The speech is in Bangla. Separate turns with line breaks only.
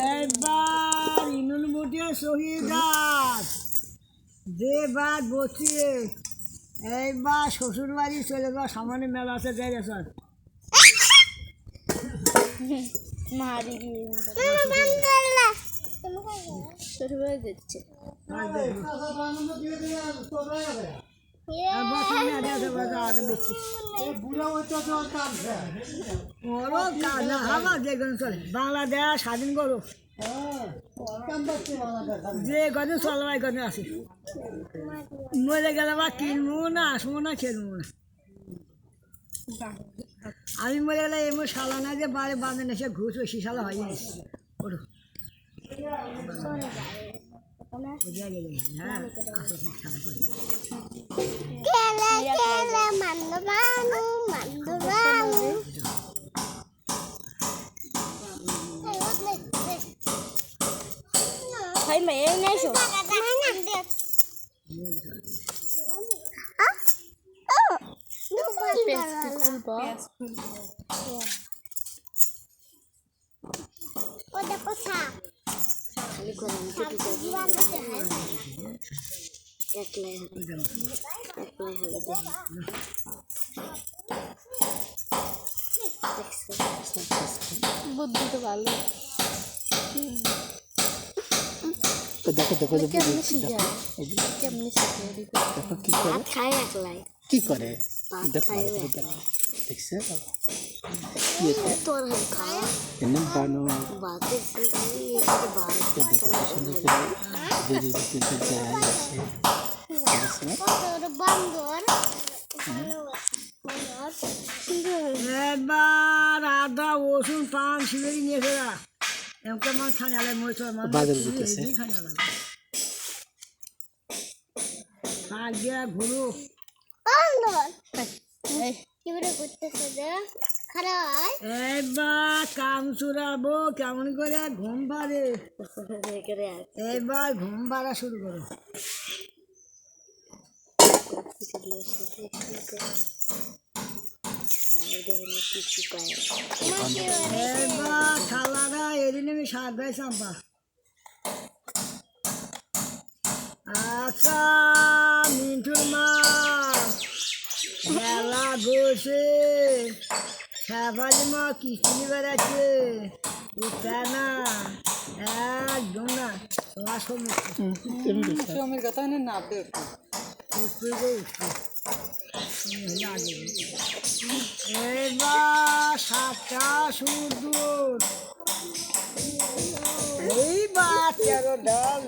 এইবার ইনুন মুটিয়ে শহীদার যে বাদ বসিয়ে এইবার শ্বশুর বাড়ি চলে যাওয়া সামনে মেলা আছে যাই রে স্যার
মারি গিয়ে শ্বশুর বাড়ি যাচ্ছে
বাংলাদেশ স্বাধীন করো যে কদিন চলবাই কদিন আছে মরে গেলে বা কিনবো না আসবো না খেলবো না আমি মরে গেলে এমন শালা না যে বাড়ি বাঁধেন এসে ঘুষ বেশি শালা হয়নি ওঠো হ্যাঁ
Thấy mẹ em nghe rồi. বুদ্ধি তো ভালো
দেখো দেখো
কেমনি শিখে কেমনি শিখে
দেখো কি করে
খাই একলাই
কি করে দেখো দেখছে ये
तो हम खाया
इन्हें बानो
बातें से ये बात
सुंदर के धीरे धीरे जाए ऐसे
और बंदर
এবার আদা রসুন পান শিবেরি নিয়ে ফেরা এমন মান খানালে মরিচ
বাজার দিতেছে
খানালে আগে ঘুরো
बंदर কিভাবে করতেছে যে খারাপ
এবার কাম চুরাবো কেমন করে ঘুম পারে এবার ঘুম পাড়া শুরু করো এবার থালাটা এদিন আমি সাত ভাই চাম্পা আচ্ছা মিন্টুর মা মেলা বসে সাবালি মা কিস্তি বেড়াচ্ছে উঠে না একদম না তোমার
সমীর কথা না আপডেট
এবার সাতটা সুদূর এইবার তেরো ডাল